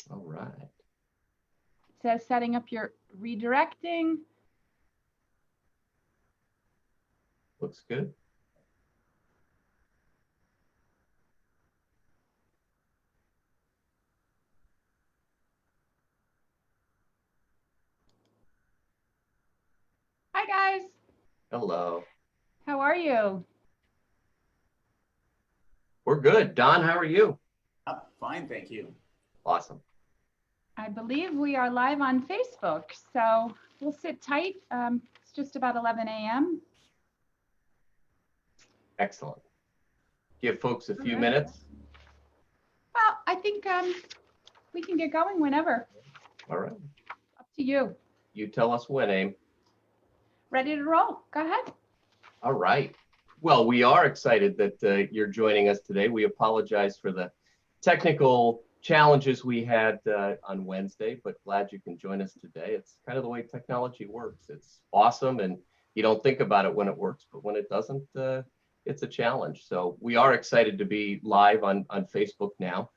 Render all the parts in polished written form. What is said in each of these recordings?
All right. It says setting up your redirecting. Looks good. Hi, guys. Hello. How are you? We're good. Don, how are you? Fine, thank you. Awesome. I believe we are live on Facebook, so we'll sit tight. It's just about 11 a.m. Excellent. Give folks a few right. minutes. Well, I think we can get going whenever. All right. Up to you. You tell us when, Aim. Ready to roll. Go ahead. All right. Well, we are excited that you're joining us today. We apologize for the technical challenges we had on Wednesday, but glad you can join us today. It's kind of the way technology works. It's awesome, and you don't think about it when it works, but when it doesn't, it's a challenge. So we are excited to be live on Facebook now.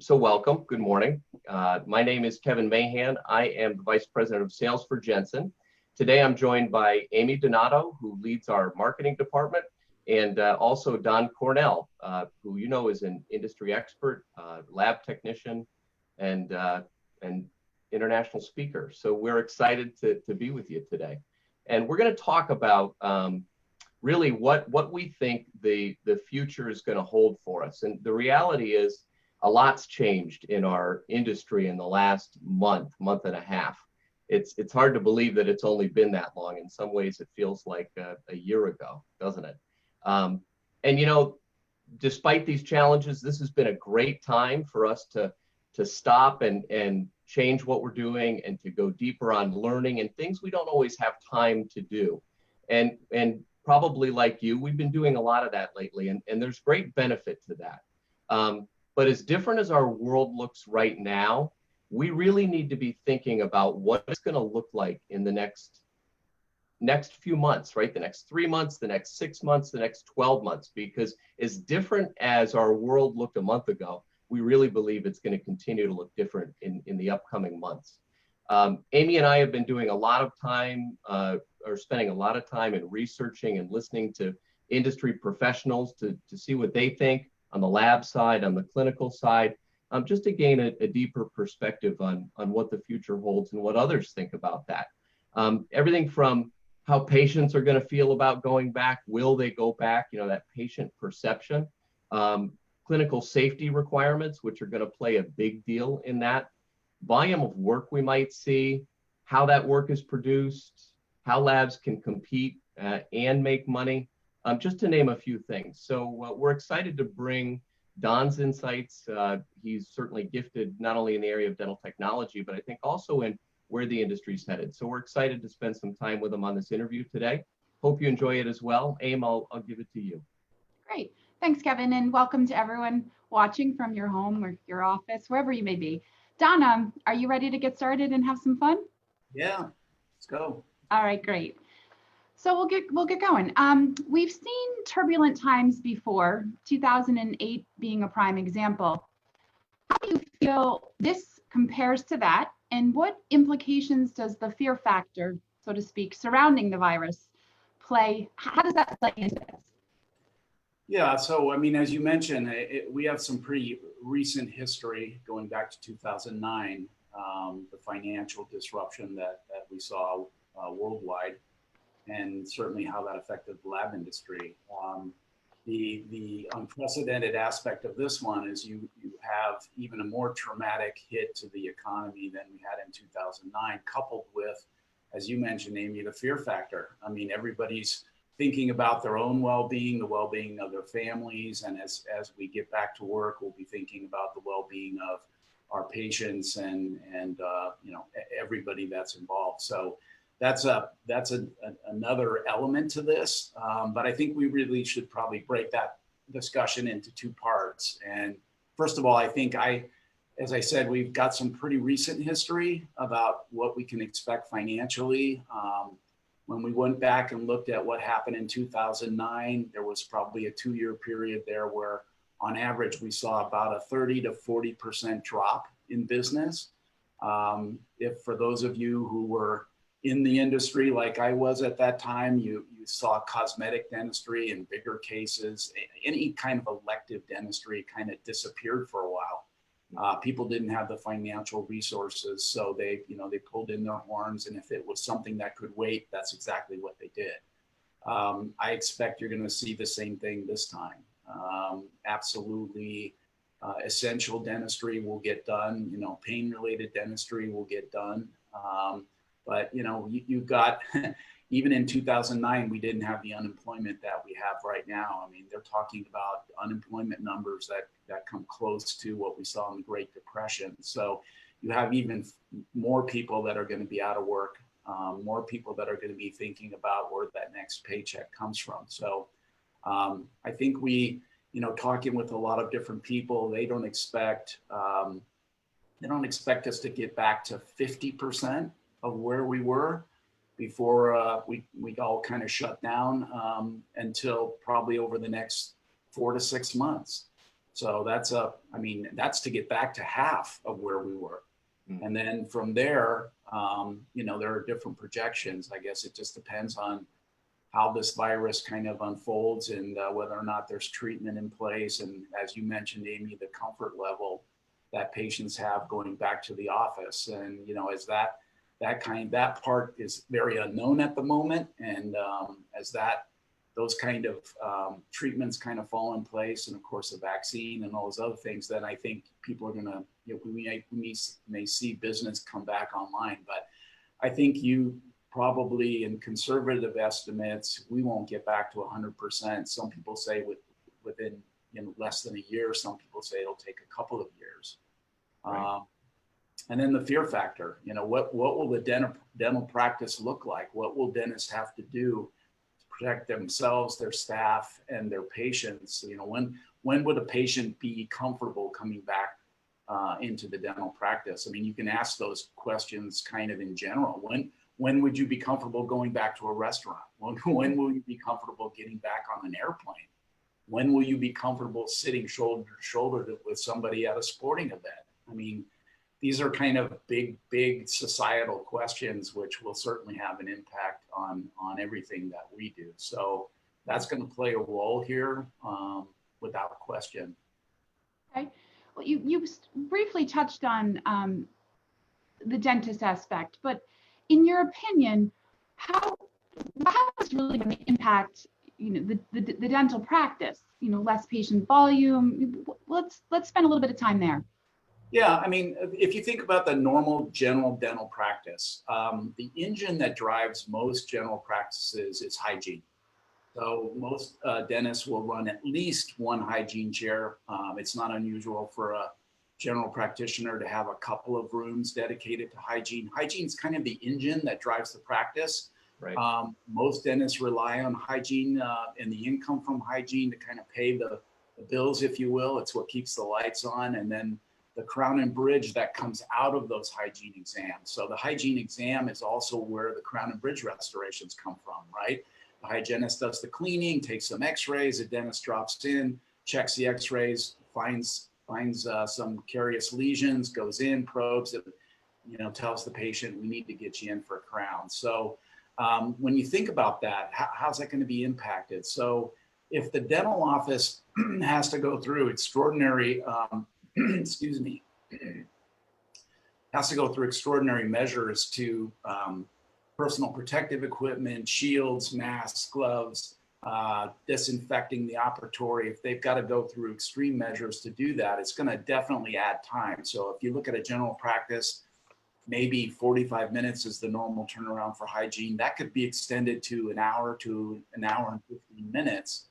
So welcome. Good morning. My name is Kevin Mahan. I am the Vice President of Sales for Jensen. Today, I'm joined by Amy Donato, who leads our marketing department, and also Don Cornell, who you know is an industry expert, lab technician, and international speaker. So we're excited to be with you today. And we're going to talk about really what we think the future is going to hold for us. And the reality is a lot's changed in our industry in the last month and a half. It's hard to believe that it's only been that long. In some ways, it feels like a year ago, doesn't it? And, you know, despite these challenges, this has been a great time for us to stop and change what we're doing and to go deeper on learning and things we don't always have time to do. And probably like you, we've been doing a lot of that lately, and there's great benefit to that. But as different as our world looks right now, we really need to be thinking about what it's going to look like in the next few months, right? The next 3 months, the next 6 months, the next 12 months, because as different as our world looked a month ago, we really believe it's going to continue to look different in the upcoming months. Amy and I have been doing a lot of time, or spending a lot of time in researching and listening to industry professionals to see what they think on the lab side, on the clinical side, just to gain a deeper perspective on what the future holds and what others think about that. Everything from how patients are going to feel about going back, will they go back, you know, that patient perception, clinical safety requirements, which are going to play a big deal in that, volume of work we might see, how that work is produced, how labs can compete and make money, just to name a few things. So we're excited to bring Don's insights. He's certainly gifted not only in the area of dental technology, but I think also in where the industry's headed. So we're excited to spend some time with him on this interview today. Hope you enjoy it as well. Aim, I'll give it to you. Great. Thanks, Kevin, and welcome to everyone watching from your home or your office, wherever you may be. Don, are you ready to get started and have some fun? Yeah, let's go. All right, great. So we'll get going. We've seen turbulent times before, 2008 being a prime example. How do you feel this compares to that? And what implications does the fear factor, so to speak, surrounding the virus play? How does that play into this? Yeah, so I mean, as you mentioned, we have some pretty recent history going back to 2009, the financial disruption that we saw worldwide, and certainly how that affected the lab industry. The unprecedented aspect of this one is you have even a more traumatic hit to the economy than we had in 2009, coupled with, as you mentioned, Amy, the fear factor. I mean, everybody's thinking about their own well-being, the well-being of their families, and as we get back to work, we'll be thinking about the well-being of our patients and you know, everybody that's involved. So that's another element to this, but I think we really should probably break that discussion into two parts. And first of all, I think as I said, we've got some pretty recent history about what we can expect financially. When we went back and looked at what happened in 2009, there was probably a 2-year period there where on average we saw about a 30 to 40% drop in business. If for those of you who were in the industry like I was at that time, you saw cosmetic dentistry in bigger cases. Any kind of elective dentistry kind of disappeared for a while. People didn't have the financial resources, so they pulled in their horns, and if it was something that could wait, that's exactly what they did. I expect you're going to see the same thing this time. Absolutely, essential dentistry will get done. Pain-related dentistry will get done. But you've got even in 2009, we didn't have the unemployment that we have right now. I mean, they're talking about unemployment numbers that come close to what we saw in the Great Depression. So you have even more people that are going to be out of work, more people that are going to be thinking about where that next paycheck comes from. So I think talking with a lot of different people, they don't expect us to get back to 50% of where we were before we all kind of shut down until probably over the next 4 to 6 months. So that's to get back to half of where we were. And then from there, there are different projections. I guess it just depends on how this virus kind of unfolds and whether or not there's treatment in place. And as you mentioned, Amy, the comfort level that patients have going back to the office. And, as that part is very unknown at the moment. And as those kind of treatments kind of fall in place, and of course a vaccine and all those other things, then I think people are gonna, we may see business come back online. But I think probably in conservative estimates, we won't get back to 100%. Some people say within less than a year. Some people say it'll take a couple of years. Right. And then the fear factor, what will the dental practice look like? What will dentists have to do to protect themselves, their staff, and their patients? When would a patient be comfortable coming back into the dental practice? I mean, you can ask those questions kind of in general. When would you be comfortable going back to a restaurant? When will you be comfortable getting back on an airplane? When will you be comfortable sitting shoulder to shoulder with somebody at a sporting event? I mean, these are kind of big societal questions, which will certainly have an impact on everything that we do. So that's going to play a role here without question. Okay. Well, you briefly touched on the dentist aspect, but in your opinion, how is really going to impact the dental practice? Less patient volume. Let's spend a little bit of time there. Yeah, I mean, if you think about the normal general dental practice, the engine that drives most general practices is hygiene. So most dentists will run at least one hygiene chair. It's not unusual for a general practitioner to have a couple of rooms dedicated to hygiene. Hygiene is kind of the engine that drives the practice. Right. Most dentists rely on hygiene and the income from hygiene to kind of pay the bills, if you will. It's what keeps the lights on. And then the crown and bridge that comes out of those hygiene exams. So the hygiene exam is also where the crown and bridge restorations come from, right? The hygienist does the cleaning, takes some x-rays, the dentist drops in, checks the x-rays, finds some carious lesions, goes in, probes it, tells the patient, we need to get you in for a crown. So when you think about that, how's that going to be impacted? So if the dental office has to go through extraordinary has to go through extraordinary measures to personal protective equipment, shields, masks, gloves, disinfecting the operatory. If they've got to go through extreme measures to do that, it's going to definitely add time. So if you look at a general practice, maybe 45 minutes is the normal turnaround for hygiene. That could be extended to an hour and 15 minutes,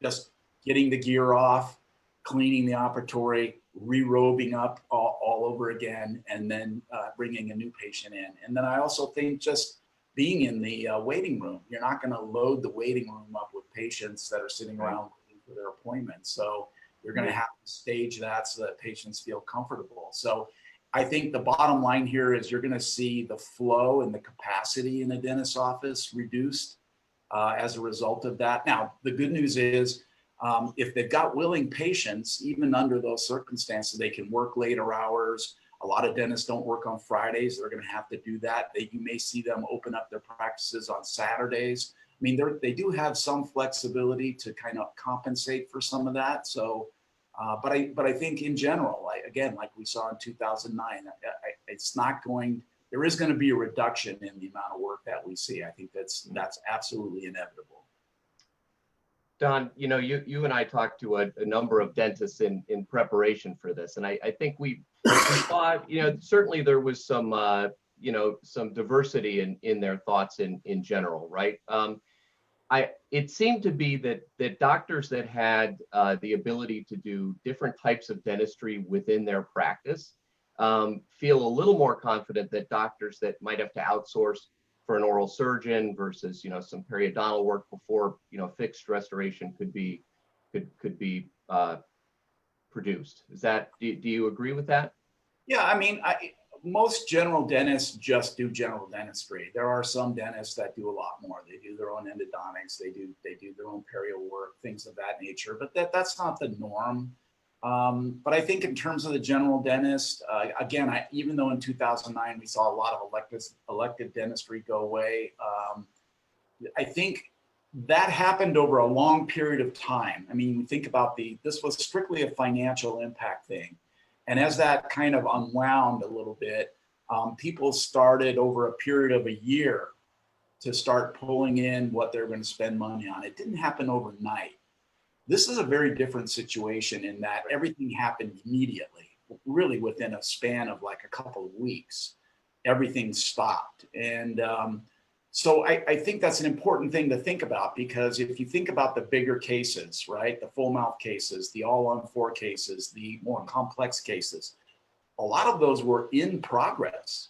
just getting the gear off, cleaning the operatory, re-robing up all over again, and then bringing a new patient in. And then I also think just being in the waiting room, you're not going to load the waiting room up with patients that are sitting around waiting for their appointments. So you're going to have to stage that so that patients feel comfortable. So I think the bottom line here is you're going to see the flow and the capacity in the dentist's office reduced as a result of that. Now, the good news is, if they've got willing patients, even under those circumstances, they can work later hours. A lot of dentists don't work on Fridays. They're going to have to do that. You may see them open up their practices on Saturdays. I mean, they do have some flexibility to kind of compensate for some of that. So, but I think in general, again, like we saw in 2009, it's not going. There is going to be a reduction in the amount of work that we see. I think that's absolutely inevitable. Don, you and I talked to a number of dentists in preparation for this, and I think we saw, certainly there was some, some diversity in their thoughts in general, right? It seemed to be that doctors that had the ability to do different types of dentistry within their practice feel a little more confident that doctors that might have to outsource for an oral surgeon versus some periodontal work before fixed restoration could be produced. Do you agree with that? Yeah, I mean, most general dentists just do general dentistry. There are some dentists that do a lot more. They do their own endodontics, they do their own perio work, things of that nature. But that's not the norm. But I think in terms of the general dentist, again, even though in 2009 we saw a lot of elective dentistry go away, I think that happened over a long period of time. I mean, think about this was strictly a financial impact thing. And as that kind of unwound a little bit, people started over a period of a year to start pulling in what they're going to spend money on. It didn't happen overnight. This is a very different situation in that everything happened immediately, really within a span of like a couple of weeks. Everything stopped. And so I think that's an important thing to think about, because if you think about the bigger cases, right, the full mouth cases, the all on four cases, the more complex cases, a lot of those were in progress.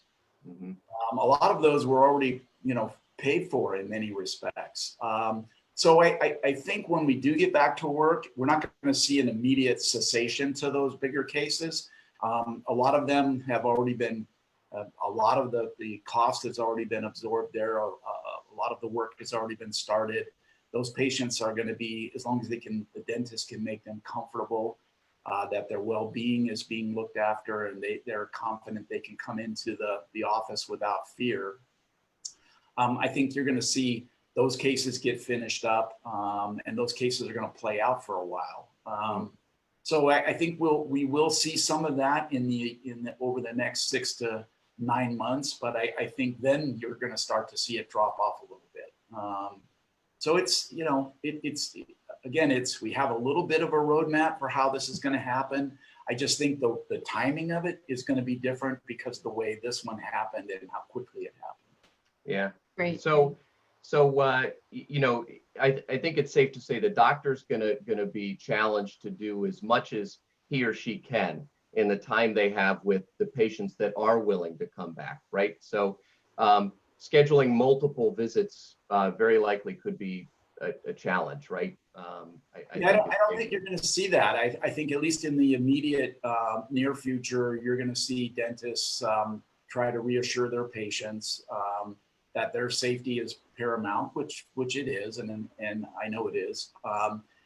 Mm-hmm. A lot of those were already, paid for in many respects. So I think when we do get back to work, we're not going to see an immediate cessation to those bigger cases. A lot of them have already been, a lot of the cost has already been absorbed there. A lot of the work has already been started. Those patients are going to be, as long as the dentist can make them comfortable, that their well-being is being looked after, and they're confident they can come into the office without fear. I think you're going to see those cases get finished up, and those cases are going to play out for a while. So I think we will see some of that over the next 6 to 9 months, but I think then you're going to start to see it drop off a little bit. So we have a little bit of a roadmap for how this is going to happen. I just think the timing of it is going to be different because of the way this one happened and how quickly it happened. Yeah. Great. So I think it's safe to say the doctor's gonna be challenged to do as much as he or she can in the time they have with the patients that are willing to come back, right? So scheduling multiple visits very likely could be a challenge, right? I don't think you're going to see that. I think at least in the immediate near future, you're going to see dentists try to reassure their patients that their safety is paramount, which it is, and I know it is.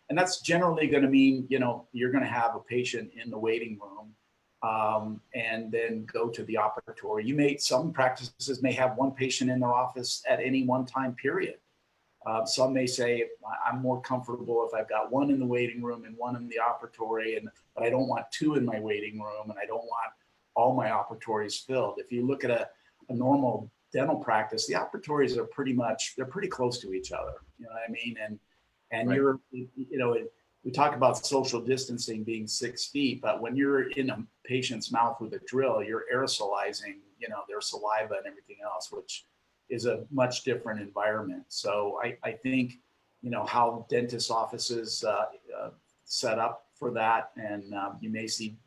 And that's generally going to mean, you're going to have a patient in the waiting room and then go to the operatory. Some practices may have one patient in their office at any one time period. Some may say, I'm more comfortable if I've got one in the waiting room and one in the operatory, but I don't want two in my waiting room, and I don't want all my operatories filled. If you look at a normal dental practice, the operatories are pretty close to each other. You know what I mean? And right. We talk about social distancing being 6 feet, but when you're in a patient's mouth with a drill, you're aerosolizing, their saliva and everything else, which is a much different environment. So I think, how dentist offices set up for that, and you may see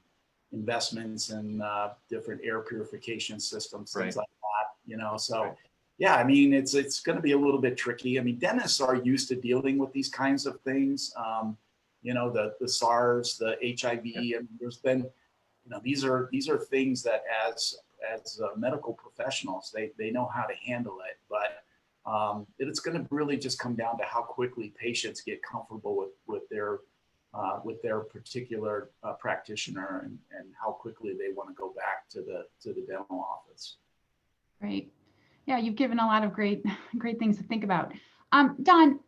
investments in different air purification systems, things right. like that, so right. Yeah, I mean, it's going to be a little bit tricky. I mean, dentists are used to dealing with these kinds of things. The SARS, the HIV, yeah. And there's been, these are things that as medical professionals, they know how to handle it, but it's going to really just come down to how quickly patients get comfortable with their particular practitioner and how quickly they want to go back to the dental office. Great. Yeah, you've given a lot of great things to think about. Don,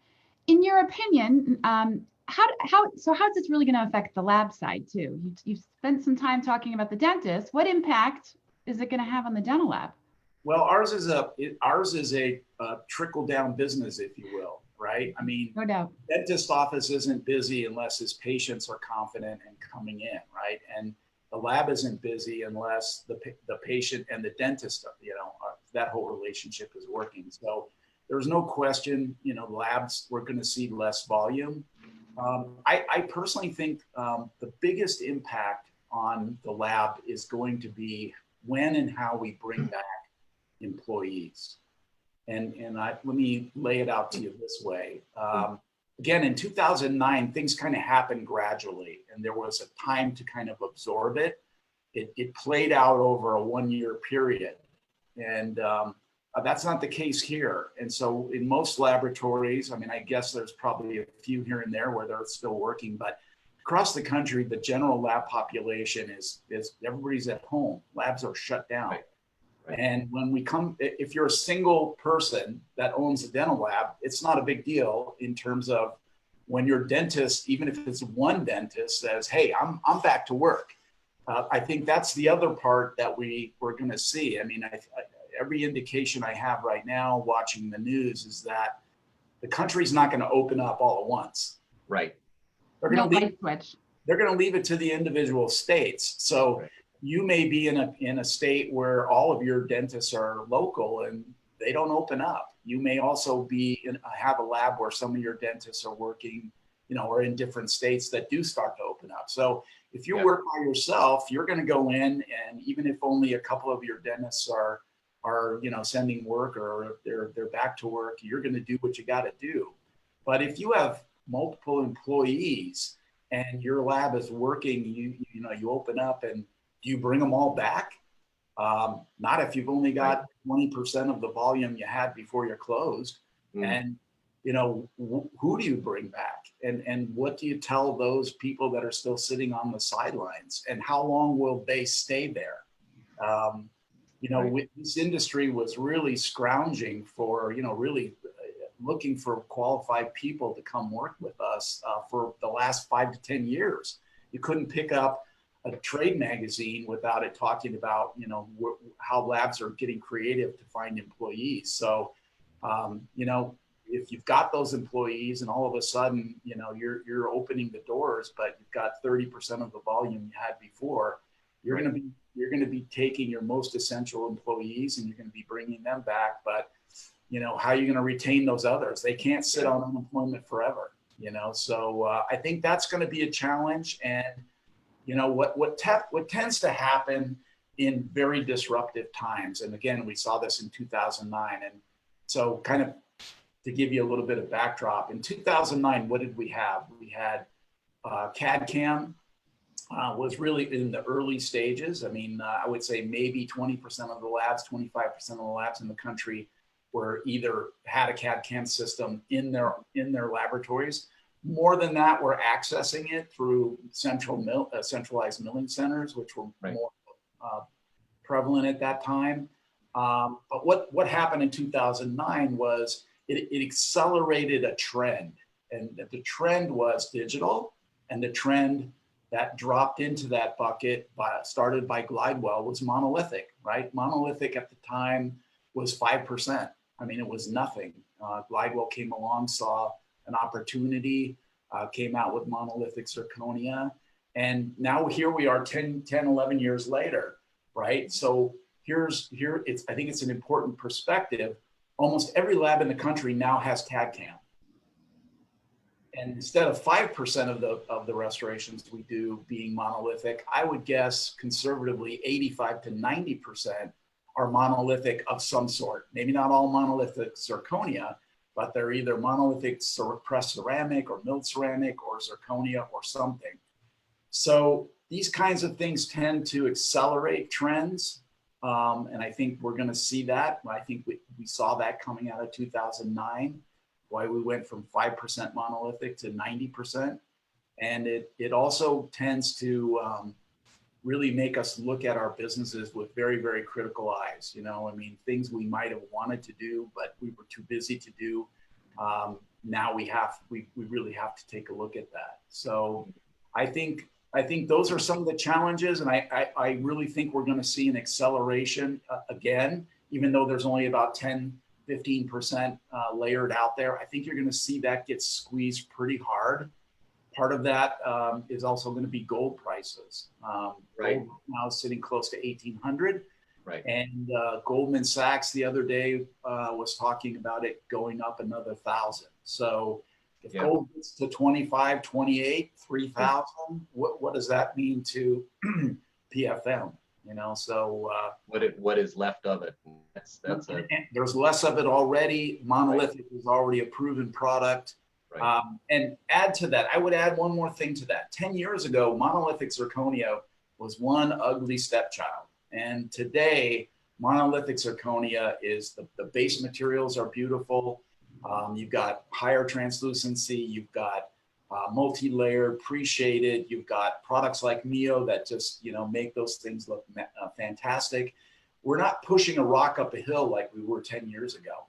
in your opinion, how's this really going to affect the lab side too? You've spent some time talking about the dentist. What impact is it going to have on the dental lab? Well, ours is a trickle down business, if you will, right? I mean, No doubt. dentist office isn't busy unless his patients are confident and coming in, right? And the lab isn't busy unless the patient and the dentist, that whole relationship is working. So there's no question, labs, we're going to see less volume. I personally think the biggest impact on the lab is going to be when and how we bring back employees. And let me lay it out to you this way. Again, in 2009, things kind of happened gradually, and there was a time to kind of absorb it. It played out over a 1-year period. And that's not the case here. And so in most laboratories, I mean, I guess there's probably a few here and there where they're still working, but across the country, the general lab population is everybody's at home. Labs are shut down. Right. Right. And if you're a single person that owns a dental lab, it's not a big deal in terms of when your dentist, even if it's one dentist, says, "Hey, I'm back to work." I think that's the other part that we're going to see. I mean, every indication I have right now watching the news is that the country's not going to open up all at once. Right. They're going to leave it to the individual states. So right. You may be in a state where all of your dentists are local and they don't open up. You may also have a lab where some of your dentists are working, or in different states that do start to open up. So if you work by yourself, you're going to go in, and even if only a couple of your dentists are sending work or they're back to work, you're going to do what you got to do. But if you have multiple employees and your lab is working, you open up, and do you bring them all back? Not if you've only got 20% of the volume you had before you're closed. And who do you bring back, and what do you tell those people that are still sitting on the sidelines, and how long will they stay there? This industry was really scrounging for, really looking for qualified people to come work with us for the last 5 to 10 years. You couldn't pick up a trade magazine without it talking about, how labs are getting creative to find employees. So, if you've got those employees and all of a sudden, you're opening the doors, but you've got 30% of the volume you had before, you're going to be taking your most essential employees and you're going to be bringing them back. But, how are you going to retain those others? They can't sit on unemployment forever, So I think that's going to be a challenge. And, what tends to happen in very disruptive times, and again, we saw this in 2009. And so kind of to give you a little bit of backdrop, in 2009, what did we have? We had CAD/CAM was really in the early stages. I mean, I would say maybe 20% of the labs, 25% of the labs in the country were either had a CAD/CAM system in their laboratories. More than that, we're accessing it through centralized milling centers, which were more prevalent at that time. But what happened in 2009 was it accelerated a trend, and the trend was digital, and the trend that dropped into that bucket started by Glidewell was monolithic, right? Monolithic at the time was 5%. I mean, it was nothing. Glidewell came along, saw an opportunity, came out with monolithic zirconia. And now here we are 10, 11 years later, right? So I think it's an important perspective. Almost every lab in the country now has CAD/CAM. And instead of 5% of the restorations we do being monolithic, I would guess conservatively 85 to 90% are monolithic of some sort. Maybe not all monolithic zirconia, but they're either monolithic pressed ceramic or milled ceramic or zirconia or something. So these kinds of things tend to accelerate trends. And I think we're going to see that. I think we saw that coming out of 2009, why we went from 5% monolithic to 90%. And it also tends to really make us look at our businesses with very, very critical eyes. You know, I mean, things we might have wanted to do, but we were too busy to do. Now we really have to take a look at that. So I think those are some of the challenges, and I really think we're going to see an acceleration again, even though there's only about 10-15% layered out there. I think you're going to see that get squeezed pretty hard. Part of that is also going to be gold prices. Right. Gold now is sitting close to 1,800. Right. And Goldman Sachs the other day was talking about it going up another 1,000. So if gold gets to 25, 28, 3,000, what does that mean to PFM? You know, so what is left of it? There's less of it already. Monolithic is already a proven product. Right. And add to that, I would add one more thing to that. 10 years ago, monolithic zirconia was one ugly stepchild. And today, monolithic zirconia is the base materials are beautiful. You've got higher translucency. You've got multi-layered, pre-shaded. You've got products like MiYO that just, you know, make those things look fantastic. We're not pushing a rock up a hill like we were 10 years ago.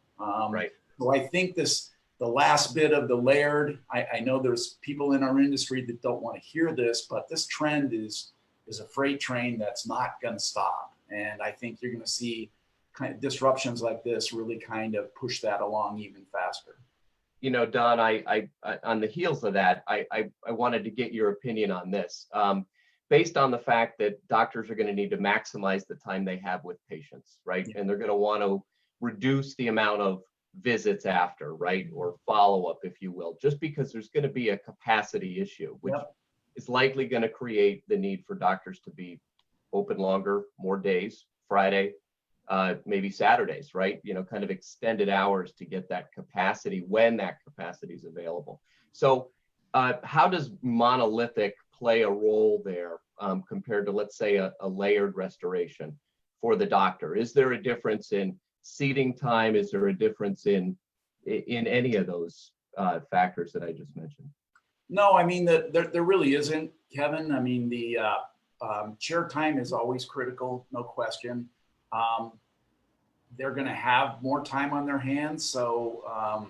Right. So I think the last bit of the layered, I know there's people in our industry that don't want to hear this, but this trend is a freight train that's not going to stop. And I think you're going to see kind of disruptions like this really kind of push that along even faster. You know, Don, I on the heels of that, I wanted to get your opinion on this. Based on the fact that doctors are going to need to maximize the time they have with patients, right? Yeah. And they're going to want to reduce the amount of visits after, right? Or follow-up, if you will, just because there's going to be a capacity issue, which is likely going to create the need for doctors to be open longer, more days, Friday, maybe Saturdays, right? You know, kind of extended hours to get that capacity when that capacity is available. So how does monolithic play a role there compared to, let's say, a layered restoration for the doctor? Is there a difference in seating time? Is there a difference in any of those factors that I just mentioned? No, I mean, there really isn't, Kevin. I mean, the chair time is always critical, no question. They're going to have more time on their hands. So,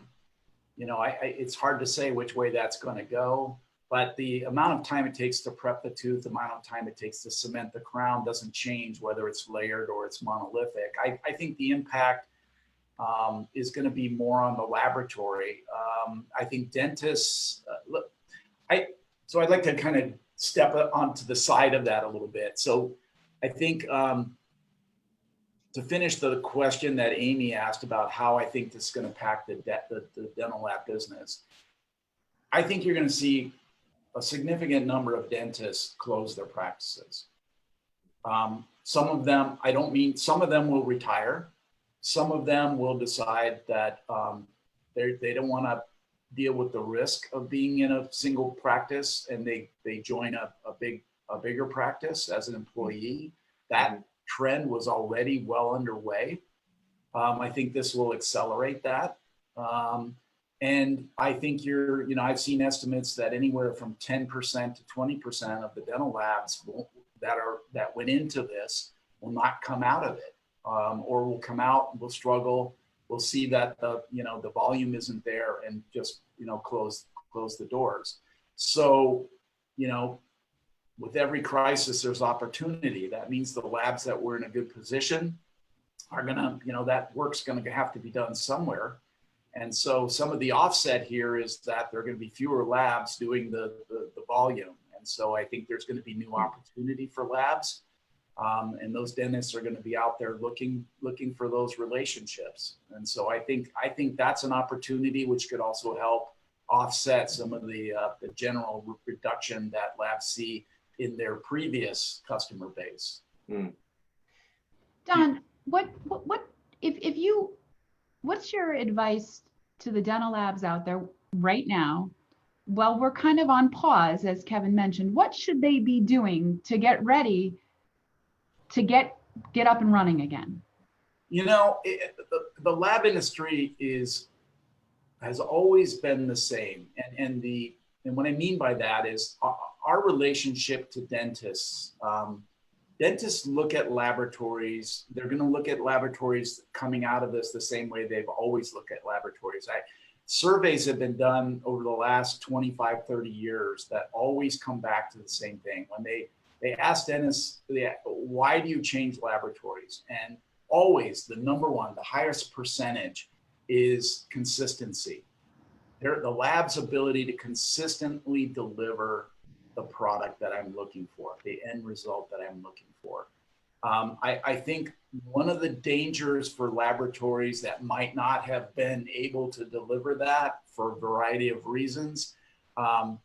you know, it's hard to say which way that's going to go. But the amount of time it takes to prep the tooth, the amount of time it takes to cement the crown doesn't change whether it's layered or it's monolithic. I think the impact is going to be more on the laboratory. I think dentists, so I'd like to kind of step onto the side of that a little bit. So I think to finish the question that Amy asked about how I think this is going to impact the dental lab business, I think you're going to see a significant number of dentists close their practices. Some of them, some of them will retire. Some of them will decide that they don't want to deal with the risk of being in a single practice, and they join a bigger practice as an employee. That trend was already well underway. I think this will accelerate that. And I think I've seen estimates that anywhere from 10% to 20% of the dental labs that went into this will not come out of it, or will come out, will struggle. We'll see that the volume isn't there and just, close the doors. So, with every crisis, there's opportunity. That means the labs that were in a good position are gonna, that work's gonna have to be done somewhere. And so some of the offset here is that there are going to be fewer labs doing the volume. And so I think there's going to be new opportunity for labs. And those dentists are going to be out there looking for those relationships. And so I think that's an opportunity which could also help offset some of the general reduction that labs see in their previous customer base. Don, what's your advice to the dental labs out there right now? Well, we're kind of on pause, as Kevin mentioned. What should they be doing to get ready to get up and running again? The lab industry has always been the same. And what I mean by that is our relationship to dentists dentists look at laboratories. They're going to look at laboratories coming out of this the same way they've always looked at laboratories. Surveys have been done over the last 25, 30 years that always come back to the same thing. When they ask dentists, why do you change laboratories? And always the number one, the highest percentage is consistency. The lab's ability to consistently deliver the product that I'm looking for, the end result that I'm looking for. I think one of the dangers for laboratories that might not have been able to deliver that for a variety of reasons,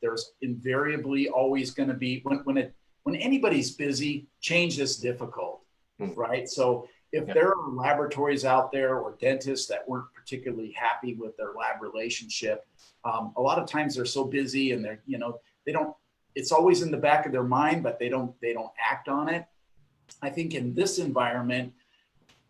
there's invariably always going to be, when anybody's busy, change is difficult, right? So if there are laboratories out there or dentists that weren't particularly happy with their lab relationship, a lot of times they're so busy and they're, they don't, it's always in the back of their mind, but they don't act on it. I think in this environment,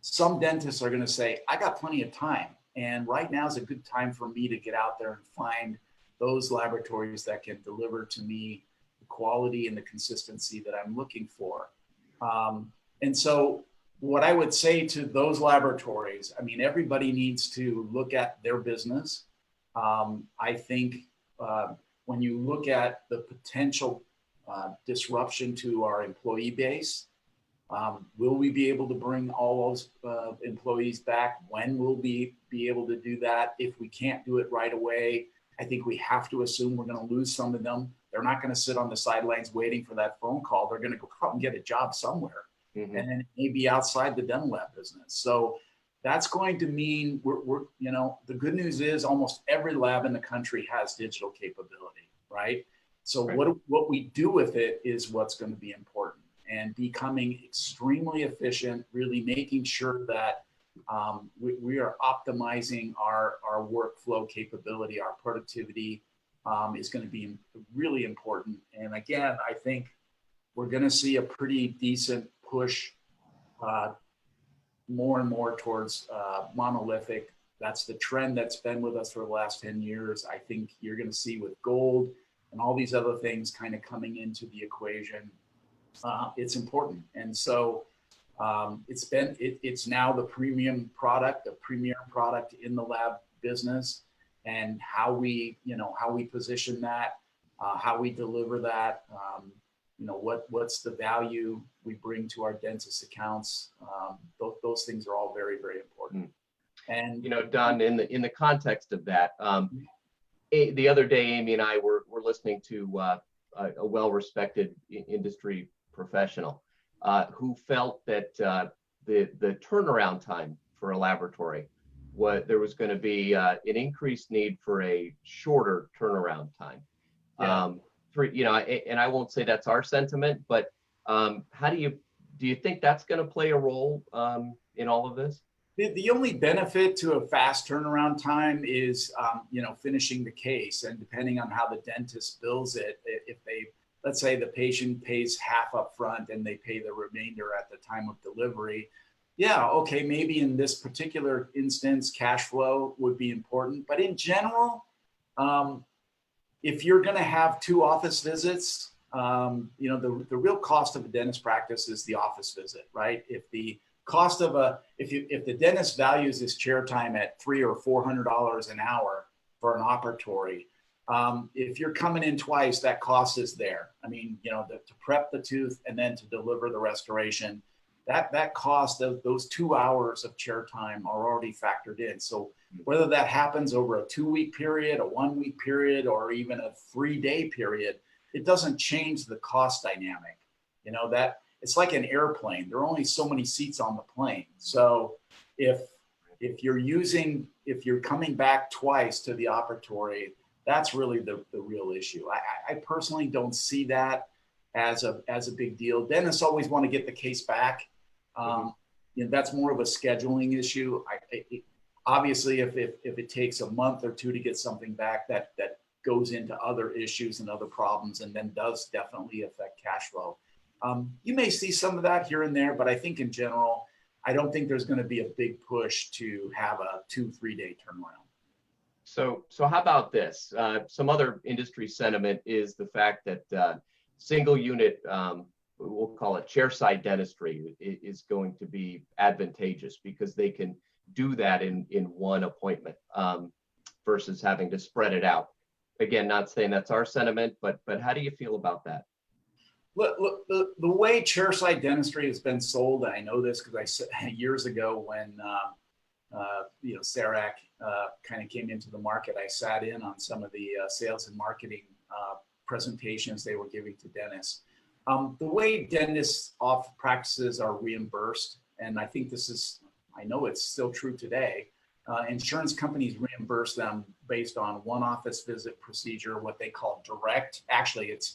some dentists are going to say, I got plenty of time. And right now is a good time for me to get out there and find those laboratories that can deliver to me the quality and the consistency that I'm looking for. And so what I would say to those laboratories, I mean, everybody needs to look at their business. I think when you look at the potential disruption to our employee base, will we be able to bring all those employees back? When will we be able to do that? If we can't do it right away, I think we have to assume we're going to lose some of them. They're not going to sit on the sidelines waiting for that phone call. They're going to go out and get a job somewhere, and then maybe outside the dental lab business. So that's going to mean we're the good news is almost every lab in the country has digital capability, right? So what we do with it is what's going to be important. And becoming extremely efficient, really making sure that we are optimizing our workflow capability, our productivity is going to be really important. And again, I think we're going to see a pretty decent push more and more towards monolithic. That's the trend that's been with us for the last 10 years. I think you're going to see with gold and all these other things kind of coming into the equation. It's important. And so it's now the premium product, the premier product in the lab business, and how we position that, how we deliver that, what's the value we bring to our dentist accounts. Those things are all very, very important. And Don, in the context of that, the other day, Amy and I were listening to a well-respected industry professional who felt that the turnaround time for a laboratory, there was going to be an increased need for a shorter turnaround time. And I won't say that's our sentiment, but how do you think that's going to play a role in all of this? The only benefit to a fast turnaround time is, finishing the case, and depending on how the dentist bills it, if let's say the patient pays half up front and they pay the remainder at the time of delivery. Yeah, okay, maybe in this particular instance, cash flow would be important. But in general, if you're going to have 2 office visits, the real cost of a dentist practice is the office visit, right? If the cost of if the dentist values his chair time at $300 or $400 an hour for an operatory, if you're coming in twice, that cost is there. I mean, to prep the tooth and then to deliver the restoration, that cost of those 2 hours of chair time are already factored in. So whether that happens over a 2-week period, a 1-week period, or even a 3-day period, it doesn't change the cost dynamic. That it's like an airplane. There are only so many seats on the plane. So if you're coming back twice to the operatory, that's really the real issue. I personally don't see that as a big deal. Dentists always want to get the case back. That's more of a scheduling issue. Obviously, if it takes a month or 2 to get something back, that goes into other issues and other problems, and then does definitely affect cash flow. You may see some of that here and there, but I think in general, I don't think there's going to be a big push to have a 2-3 day turnaround. So how about this? Some other industry sentiment is the fact that single unit we'll call it chairside dentistry is going to be advantageous because they can do that in one appointment versus having to spread it out. Again, not saying that's our sentiment, but how do you feel about that? Look, the way chairside dentistry has been sold, and I know this because I said years ago when CEREC kind of came into the market, I sat in on some of the sales and marketing presentations they were giving to dentists. The way dentists off practices are reimbursed, and I think I know it's still true today, insurance companies reimburse them based on one office visit procedure, what they call direct. Actually, it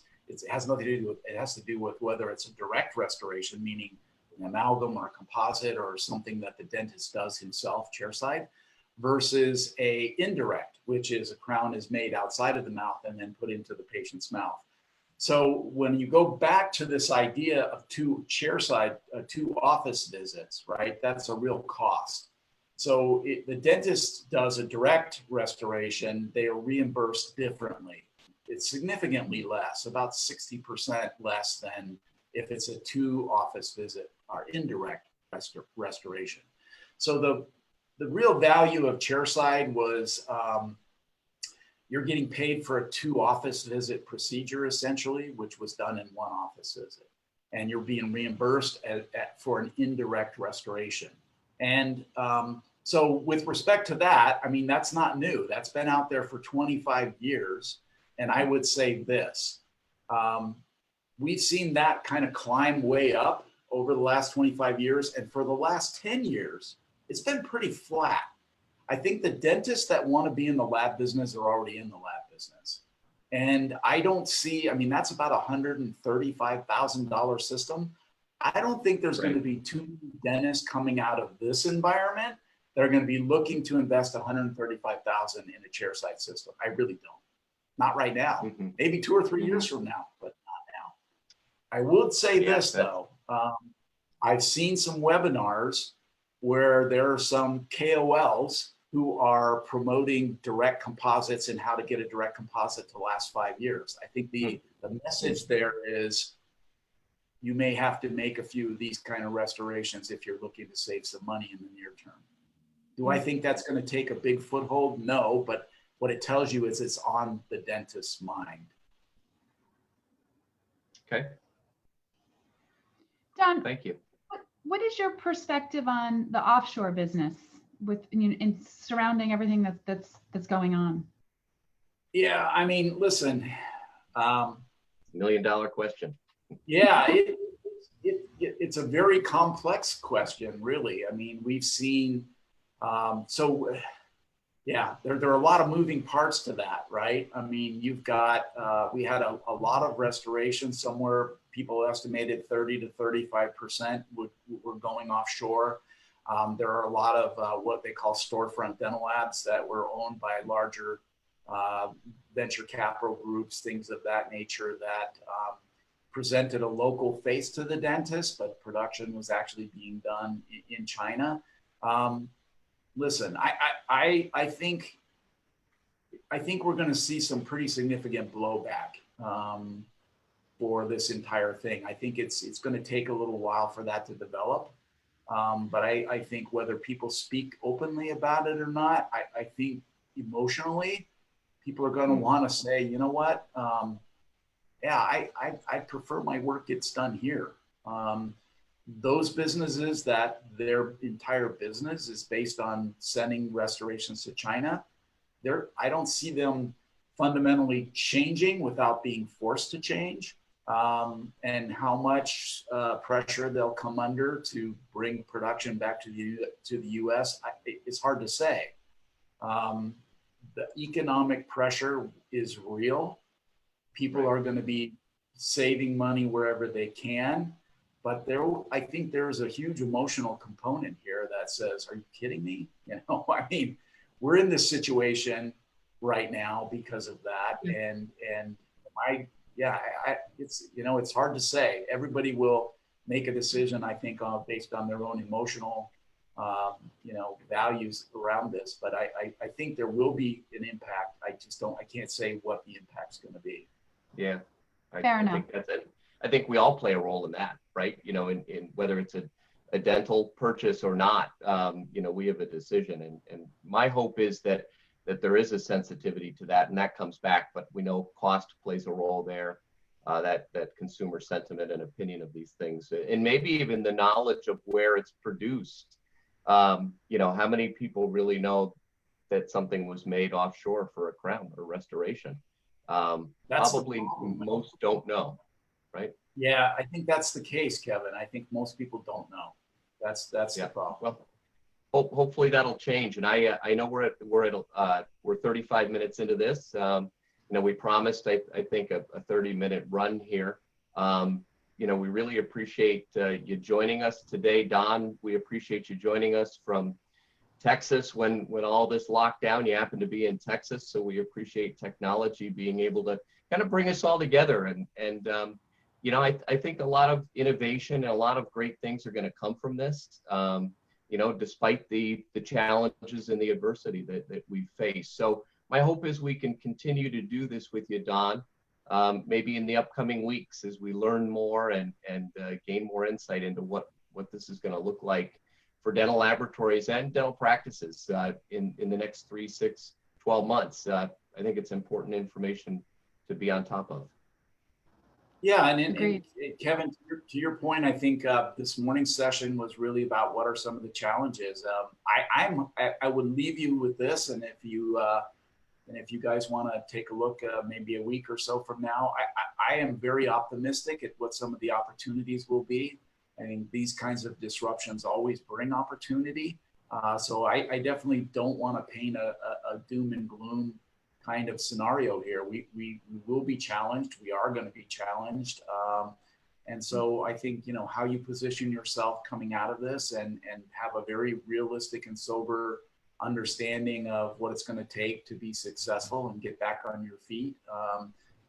has nothing to do with, it has to do with whether it's a direct restoration, meaning an amalgam or a composite or something that the dentist does himself chairside, versus a indirect, which is a crown is made outside of the mouth and then put into the patient's mouth. So when you go back to this idea of two office visits, right, that's a real cost. So the dentist does a direct restoration, they are reimbursed differently. It's significantly less, about 60% less than if it's a two office visit or indirect restoration. So the real value of chairside was you're getting paid for a two office visit procedure essentially, which was done in one office visit. And you're being reimbursed for an indirect restoration. And so with respect to that, I mean, that's not new. That's been out there for 25 years. And I would say this, we've seen that kind of climb way up over the last 25 years. And for the last 10 years, it's been pretty flat. I think the dentists that want to be in the lab business are already in the lab business. And I don't see, I mean, that's about a $135,000 system. I don't think there's going to be too many dentists coming out of this environment that are going to be looking to invest $135,000 in a chairside system. I really don't. Not right now. Maybe 2 or 3 years from now, but not now. I would say this though. I've seen some webinars where there are some KOLs who are promoting direct composites and how to get a direct composite to last 5 years. I think the message there is you may have to make a few of these kind of restorations if you're looking to save some money in the near term. Do I think that's going to take a big foothold? No, but what it tells you is it's on the dentist's mind. Okay. Don, thank you. What is your perspective on the offshore business with in surrounding everything that's going on? Yeah, I mean, listen. $1 million question. Yeah, it's a very complex question, really. I mean, we've seen yeah, there are a lot of moving parts to that, right? I mean, you've got, we had a lot of restoration somewhere, people estimated 30 to 35% were going offshore. There are a lot of what they call storefront dental labs that were owned by larger venture capital groups, things of that nature that presented a local face to the dentist, but production was actually being done in China. Listen, I think we're going to see some pretty significant blowback for this entire thing. I think it's going to take a little while for that to develop. But I think whether people speak openly about it or not, I think emotionally, people are going to want to say, you know what? Yeah, I prefer my work gets done here. Those businesses that their entire business is based on sending restorations to China, I don't see them fundamentally changing without being forced to change. And how much pressure they'll come under to bring production back to the U.S., it's hard to say. The economic pressure is real. People are going to be saving money wherever they can. But I think there's a huge emotional component here that says, are you kidding me? You know, I mean, we're in this situation right now because of that. And it's, you know, it's hard to say. Everybody will make a decision, I think, based on their own emotional, you know, values around this. But I think there will be an impact. I can't say what the impact's going to be. Yeah. Fair enough. Think that's it. I think we all play a role in that, right? You know, in whether it's a dental purchase or not, you know, we have a decision. And my hope is that there is a sensitivity to that, and that comes back. But we know cost plays a role there, that consumer sentiment and opinion of these things, and maybe even the knowledge of where it's produced. You know, how many people really know that something was made offshore for a crown or restoration? Probably most don't know, right? Yeah, I think that's the case, Kevin. I think most people don't know. That's the problem. Well, hopefully that'll change. And I know we're 35 minutes into this. You know, we promised I think a 30-minute run here. You know, we really appreciate you joining us today, Don. We appreciate you joining us from Texas when all this lockdown. You happen to be in Texas, so we appreciate technology being able to kind of bring us all together. And you know, I think a lot of innovation and a lot of great things are going to come from this. You know, despite the challenges and the adversity that we face. So my hope is we can continue to do this with you, Don, maybe in the upcoming weeks as we learn more and gain more insight into what this is going to look like for dental laboratories and dental practices in the next 3, 6, 12 months. I think it's important information to be on top of. Yeah, and Kevin, to your point, I think this morning's session was really about what are some of the challenges. I would leave you with this, and if you guys want to take a look, maybe a week or so from now, I am very optimistic at what some of the opportunities will be. I mean, these kinds of disruptions always bring opportunity. So I definitely don't want to paint a doom and gloom kind of scenario here. We will be challenged. We are going to be challenged. And so I think, you know, how you position yourself coming out of this and have a very realistic and sober understanding of what it's going to take to be successful and get back on your feet.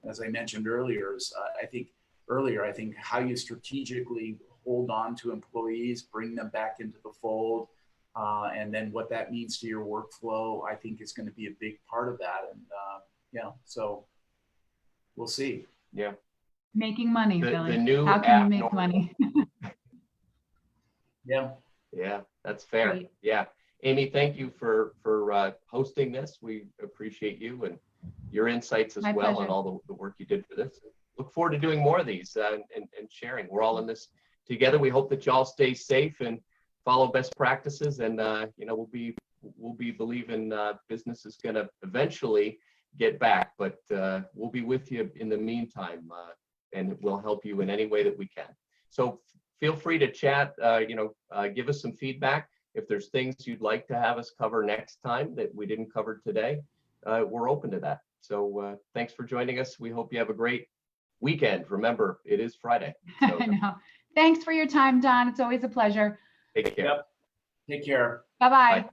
As I mentioned earlier, I think how you strategically hold on to employees, bring them back into the fold, and then what that means to your workflow, I think is going to be a big part of that. And yeah, so we'll see. Yeah. Making money, Billy. The new How can you make money? Yeah. Yeah, that's fair. Great. Yeah. Amy, thank you for hosting this. We appreciate you and your insights as My well, pleasure. and all the work you did for this. Look forward to doing more of these and sharing. We're all in this together. We hope that y'all stay safe and follow best practices, and you know, we'll be believing business is going to eventually get back, but we'll be with you in the meantime, and we'll help you in any way that we can. So feel free to chat, you know, give us some feedback. If there's things you'd like to have us cover next time that we didn't cover today, we're open to that. So thanks for joining us. We hope you have a great weekend. Remember, it is Friday. So I know. Thanks for your time, Don. It's always a pleasure. take care. Yep. Take care. Bye-bye. Bye.